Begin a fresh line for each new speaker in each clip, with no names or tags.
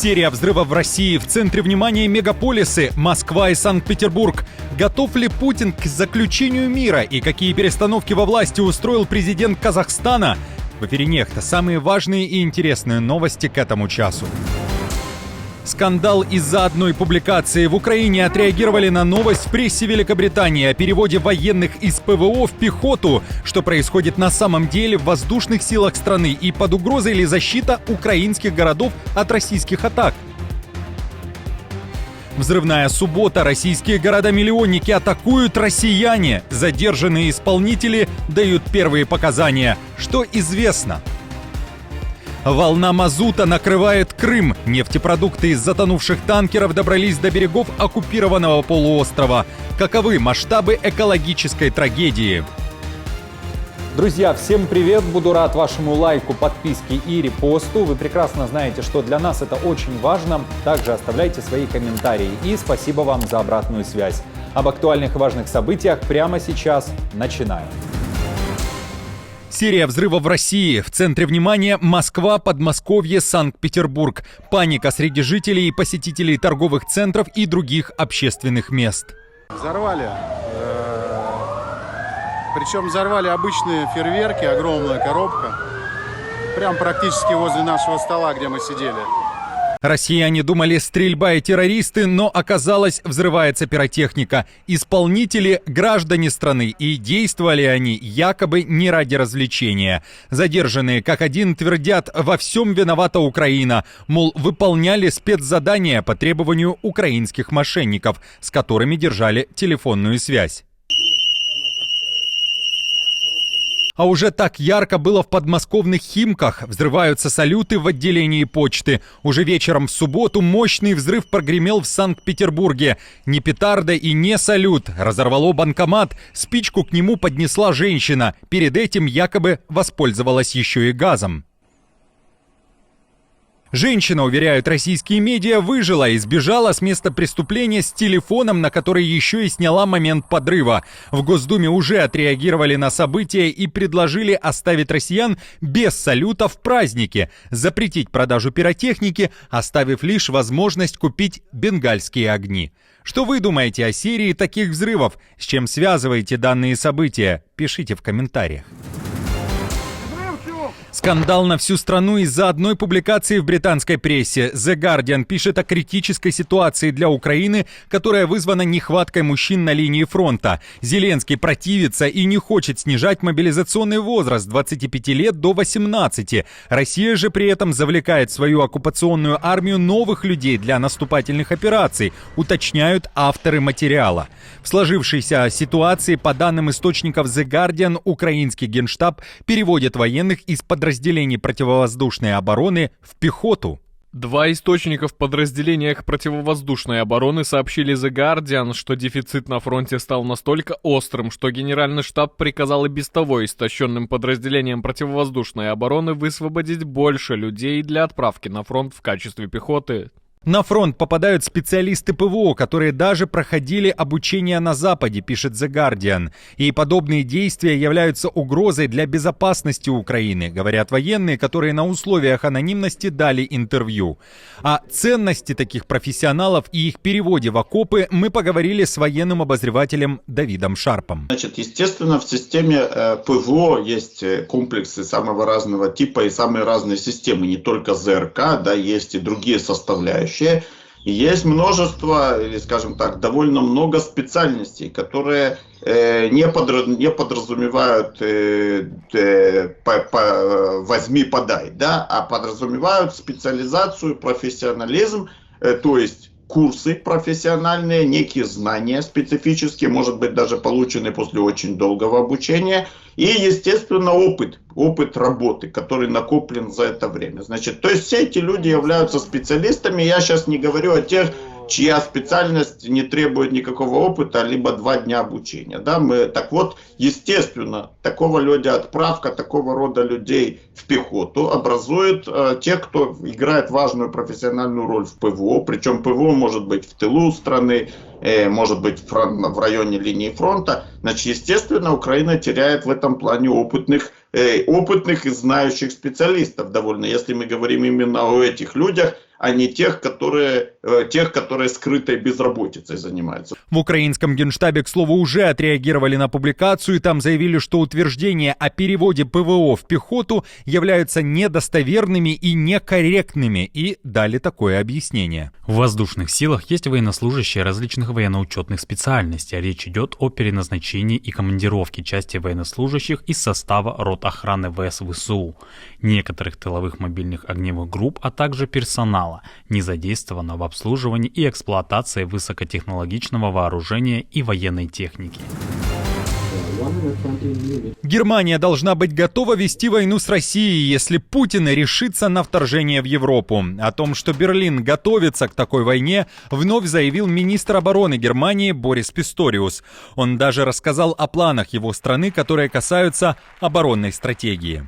Серия взрывов в России. В центре внимания мегаполисы Москва и Санкт-Петербург. Готов ли Путин к заключению мира и какие перестановки во власти устроил президент Казахстана? В эфире «Нехта» самые важные и интересные новости к этому часу. Скандал из-за одной публикации. В Украине отреагировали на новость в прессе Великобритании о переводе военных из ПВО в пехоту. Что происходит на самом деле в воздушных силах страны и под угрозой ли защита украинских городов от российских атак? Взрывная суббота. Российские города-миллионники атакуют россияне. Задержанные исполнители дают первые показания. Что известно? Волна мазута накрывает Крым. Нефтепродукты из затонувших танкеров добрались до берегов оккупированного полуострова. Каковы масштабы экологической трагедии?
Друзья, всем привет! Буду рад вашему лайку, подписке и репосту. Вы прекрасно знаете, что для нас это очень важно. Также оставляйте свои комментарии. И спасибо вам за обратную связь. Об актуальных и важных событиях прямо сейчас начинаем.
Серия взрывов в России. В центре внимания Москва, Подмосковье, Санкт-Петербург. Паника среди жителей и посетителей торговых центров и других общественных мест.
Взорвали. Причем взорвали обычные фейерверки, огромная коробка. Прям практически возле нашего стола, где мы сидели.
Россияне думали, стрельба и террористы, но оказалось, взрывается пиротехника. Исполнители – граждане страны, и действовали они якобы не ради развлечения. Задержанные как один твердят, во всем виновата Украина. Мол, выполняли спецзадания по требованию украинских мошенников, с которыми держали телефонную связь. А уже так ярко было в подмосковных Химках. Взрываются салюты в отделении почты. Уже вечером в субботу мощный взрыв прогремел в Санкт-Петербурге. Не петарда и не салют. Разорвало банкомат. Спичку к нему поднесла женщина. Перед этим якобы воспользовалась еще и газом. Женщина, уверяют российские медиа, выжила и сбежала с места преступления с телефоном, на который еще и сняла момент подрыва. В Госдуме уже отреагировали на события и предложили оставить россиян без салюта в празднике, запретить продажу пиротехники, оставив лишь возможность купить бенгальские огни. Что вы думаете о серии таких взрывов? С чем связываете данные события? Пишите в комментариях. Скандал на всю страну из-за одной публикации в британской прессе. The Guardian пишет о критической ситуации для Украины, которая вызвана нехваткой мужчин на линии фронта. Зеленский противится и не хочет снижать мобилизационный возраст с 25 лет до 18. Россия же при этом завлекает в свою оккупационную армию новых людей для наступательных операций, уточняют авторы материала. В сложившейся ситуации, по данным источников The Guardian, украинский генштаб переводит военных из подразделений противовоздушной обороны в пехоту.
Два источника в подразделениях противовоздушной обороны сообщили The Guardian, что дефицит на фронте стал настолько острым, что Генеральный штаб приказал и без того истощенным подразделениям противовоздушной обороны высвободить больше людей для отправки на фронт в качестве пехоты.
На фронт попадают специалисты ПВО, которые даже проходили обучение на Западе, пишет The Guardian. И подобные действия являются угрозой для безопасности Украины, говорят военные, которые на условиях анонимности дали интервью. О ценности таких профессионалов и их переводе в окопы мы поговорили с военным обозревателем Давидом Шарпом.
Значит, естественно, в системе ПВО есть комплексы самого разного типа и самые разные системы, не только ЗРК, да, есть и другие составляющие. И есть множество, или, скажем так, довольно много специальностей, которые не подразумевают возьми-подай, да, а подразумевают специализацию, профессионализм, то есть курсы профессиональные, некие знания специфические, может быть даже полученные после очень долгого обучения, и, естественно, опыт работы, который накоплен за это время. Значит, то есть все эти люди являются специалистами. Я сейчас не говорю о тех, чья специальность не требует никакого опыта, либо 2 дня обучения. Да, так вот, естественно, такого рода отправка такого рода людей в пехоту образует тех, кто играет важную профессиональную роль в ПВО. Причем ПВО может быть в тылу страны, может быть в районе линии фронта. Значит, естественно, Украина теряет в этом плане опытных и знающих специалистов довольно. Если мы говорим именно о этих людях, а не тех, которые скрытой безработицей занимаются.
В украинском генштабе, к слову, уже отреагировали на публикацию и там заявили, что утверждения о переводе ПВО в пехоту являются недостоверными и некорректными, и дали такое объяснение.
В воздушных силах есть военнослужащие различных военно-учетных специальностей. Речь идет о переназначении и командировке части военнослужащих из состава рот охраны ВС ВСУ, некоторых тыловых мобильных огневых групп, а также персонала, не задействовано в обслуживании и эксплуатации высокотехнологичного вооружения и военной техники.
Германия должна быть готова вести войну с Россией, если Путин решится на вторжение в Европу. О том, что Берлин готовится к такой войне, вновь заявил министр обороны Германии Борис Писториус. Он даже рассказал о планах его страны, которые касаются оборонной стратегии.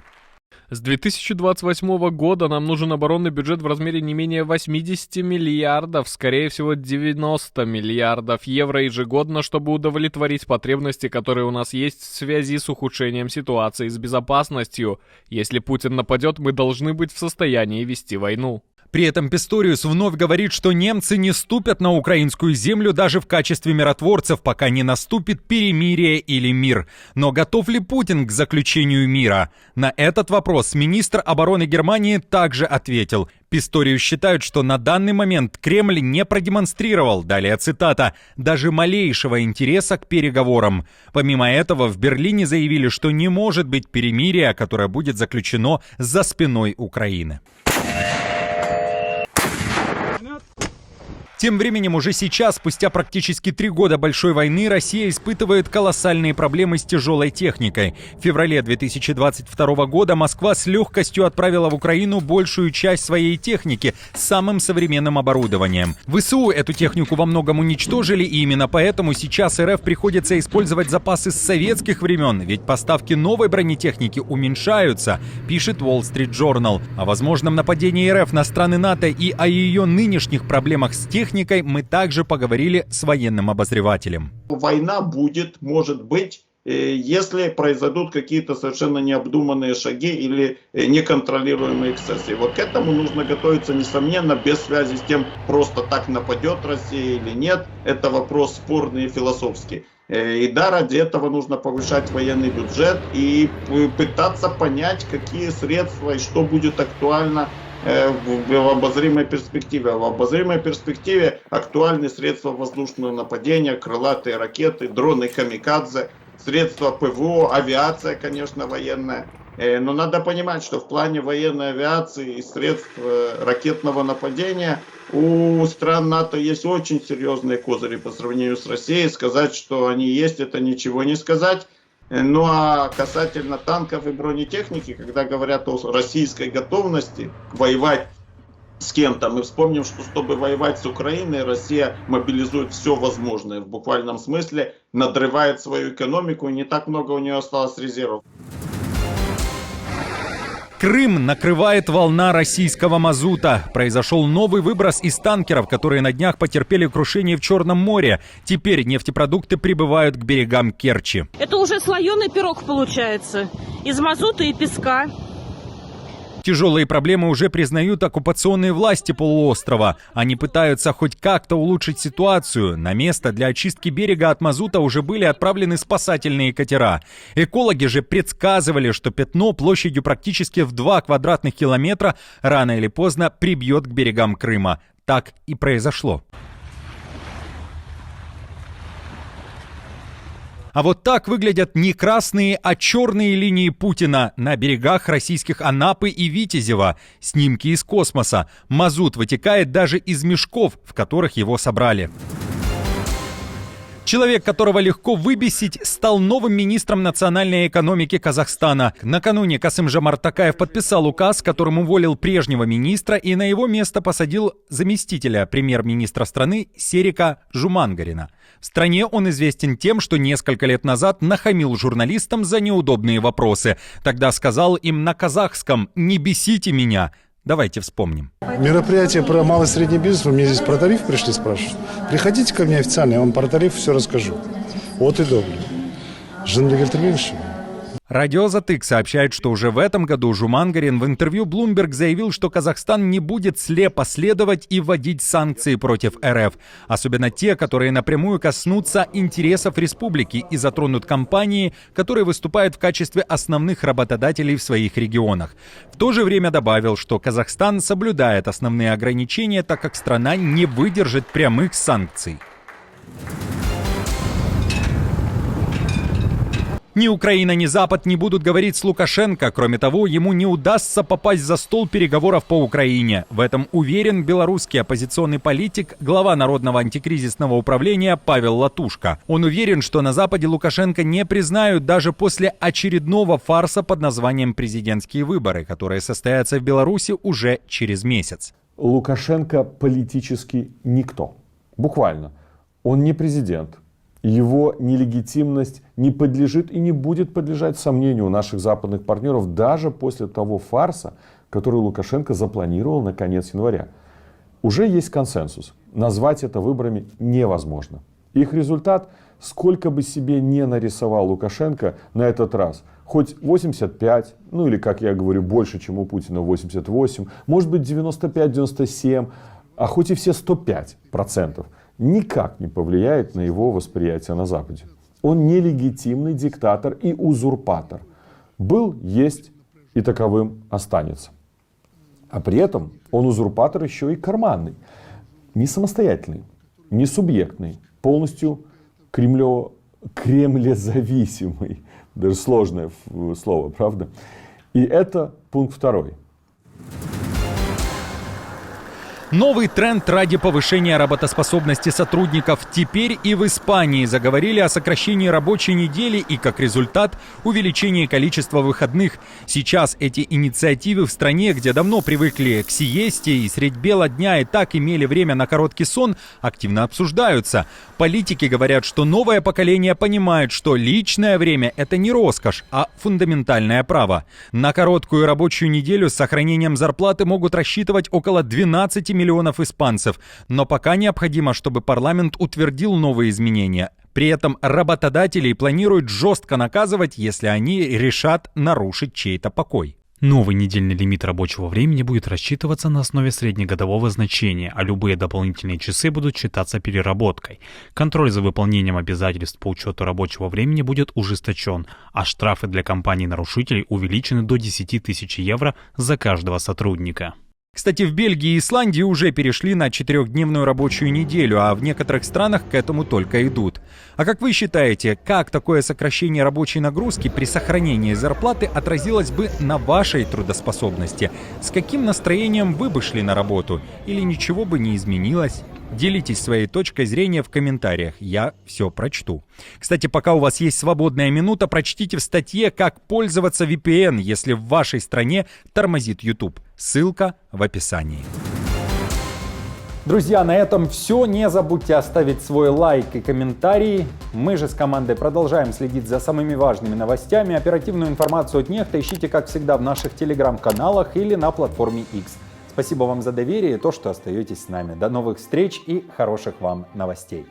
С 2028 года нам нужен оборонный бюджет в размере не менее 80 миллиардов, скорее всего 90 миллиардов евро ежегодно, чтобы удовлетворить потребности, которые у нас есть в связи с ухудшением ситуации с безопасностью. Если Путин нападет, мы должны быть в состоянии вести войну.
При этом Писториус вновь говорит, что немцы не ступят на украинскую землю даже в качестве миротворцев, пока не наступит перемирие или мир. Но готов ли Путин к заключению мира? На этот вопрос министр обороны Германии также ответил. Писториус считает, что на данный момент Кремль не продемонстрировал, далее цитата, даже малейшего интереса к переговорам. Помимо этого, в Берлине заявили, что не может быть перемирия, которое будет заключено за спиной Украины. Тем временем уже сейчас, спустя практически 3 года большой войны, Россия испытывает колоссальные проблемы с тяжелой техникой. В феврале 2022 года Москва с легкостью отправила в Украину большую часть своей техники с самым современным оборудованием. ВСУ эту технику во многом уничтожили, и именно поэтому сейчас РФ приходится использовать запасы с советских времен, ведь поставки новой бронетехники уменьшаются, пишет Wall Street Journal. О возможном нападении РФ на страны НАТО и о ее нынешних проблемах с техникой мы также поговорили с военным обозревателем.
Война будет, может быть, если произойдут какие-то совершенно необдуманные шаги или неконтролируемые эксцессы. Вот к этому нужно готовиться, несомненно, без связи с тем, просто так нападет Россия или нет. Это вопрос спорный и философский. И да, ради этого нужно повышать военный бюджет и пытаться понять, какие средства и что будет актуально в обозримой перспективе. В обозримой перспективе актуальны средства воздушного нападения, крылатые ракеты, дроны камикадзе, средства ПВО, авиация, конечно, военная. Но надо понимать, что в плане военной авиации и средств ракетного нападения у стран НАТО есть очень серьезные козыри по сравнению с Россией. Сказать, что они есть, это ничего не сказать. Ну а касательно танков и бронетехники, когда говорят о российской готовности воевать с кем-то, мы вспомним, что чтобы воевать с Украиной, Россия мобилизует все возможное, в буквальном смысле надрывает свою экономику, и не так много у нее осталось резервов.
Крым накрывает волна российского мазута. Произошел новый выброс из танкеров, которые на днях потерпели крушение в Черном море. Теперь нефтепродукты прибывают к берегам Керчи.
Это уже слоеный пирог получается. Из мазута и песка.
Тяжелые проблемы уже признают оккупационные власти полуострова. Они пытаются хоть как-то улучшить ситуацию. На место для очистки берега от мазута уже были отправлены спасательные катера. Экологи же предсказывали, что пятно площадью практически в 2 квадратных километра рано или поздно прибьет к берегам Крыма. Так и произошло. А вот так выглядят не красные, а черные линии Путина на берегах российских Анапы и Витязева. Снимки из космоса. Мазут вытекает даже из мешков, в которых его собрали. Человек, которого легко выбесить, стал новым министром национальной экономики Казахстана. Накануне Касым-Жомарт Токаев подписал указ, которым уволил прежнего министра и на его место посадил заместителя премьер-министра страны Серика Жумангарина. В стране он известен тем, что несколько лет назад нахамил журналистам за неудобные вопросы. Тогда сказал им на казахском «Не бесите меня». Давайте вспомним.
Мероприятие про малый и средний бизнес. Вы мне здесь про тариф пришли спрашивать. Приходите ко мне официально, я вам про тариф все расскажу. Вот и добре.
Радио «Затык» сообщает, что уже в этом году Жумангарин в интервью Bloomberg заявил, что Казахстан не будет слепо следовать и вводить санкции против РФ, особенно те, которые напрямую коснутся интересов республики и затронут компании, которые выступают в качестве основных работодателей в своих регионах. В то же время добавил, что Казахстан соблюдает основные ограничения, так как страна не выдержит прямых санкций. Ни Украина, ни Запад не будут говорить с Лукашенко. Кроме того, ему не удастся попасть за стол переговоров по Украине. В этом уверен белорусский оппозиционный политик, глава Народного антикризисного управления Павел Латушко. Он уверен, что на Западе Лукашенко не признают даже после очередного фарса под названием «президентские выборы», которые состоятся в Беларуси уже через месяц.
Лукашенко политически никто. Буквально. Он не президент. Его нелегитимность не подлежит и не будет подлежать сомнению у наших западных партнеров даже после того фарса, который Лукашенко запланировал на конец января. Уже есть консенсус. Назвать это выборами невозможно. Их результат, сколько бы себе не нарисовал Лукашенко на этот раз, хоть 85, ну или, как я говорю, больше, чем у Путина 88, может быть 95-97, а хоть и все 105%, никак не повлияет на его восприятие на Западе. Он нелегитимный диктатор и узурпатор. Был, есть и таковым останется. А при этом он узурпатор еще и карманный. Не самостоятельный, не субъектный, полностью кремлезависимый. Даже сложное слово, правда? И это пункт второй.
Новый тренд ради повышения работоспособности сотрудников. Теперь и в Испании заговорили о сокращении рабочей недели и, как результат, увеличении количества выходных. Сейчас эти инициативы в стране, где давно привыкли к сиесте и средь бела дня и так имели время на короткий сон, активно обсуждаются. Политики говорят, что новое поколение понимает, что личное время – это не роскошь, а фундаментальное право. На короткую рабочую неделю с сохранением зарплаты могут рассчитывать около 12 миллионов испанцев, но пока необходимо, чтобы парламент утвердил новые изменения. При этом работодателей планируют жестко наказывать, если они решат нарушить чей-то покой.
Новый недельный лимит рабочего времени будет рассчитываться на основе среднегодового значения, а любые дополнительные часы будут считаться переработкой. Контроль за выполнением обязательств по учету рабочего времени будет ужесточен, а штрафы для компаний-нарушителей увеличены до 10 тысяч евро за каждого сотрудника.
Кстати, в Бельгии и Исландии уже перешли на 4-дневную рабочую неделю, а в некоторых странах к этому только идут. А как вы считаете, как такое сокращение рабочей нагрузки при сохранении зарплаты отразилось бы на вашей трудоспособности? С каким настроением вы бы шли на работу? Или ничего бы не изменилось? Делитесь своей точкой зрения в комментариях, я все прочту. Кстати, пока у вас есть свободная минута, прочтите в статье, как пользоваться VPN, если в вашей стране тормозит YouTube. Ссылка в описании. Друзья, на этом все. Не забудьте оставить свой лайк и комментарий. Мы же с командой продолжаем следить за самыми важными новостями. Оперативную информацию от Нехта ищите, как всегда, в наших телеграм-каналах или на платформе X. Спасибо вам за доверие и то, что остаетесь с нами. До новых встреч и хороших вам новостей.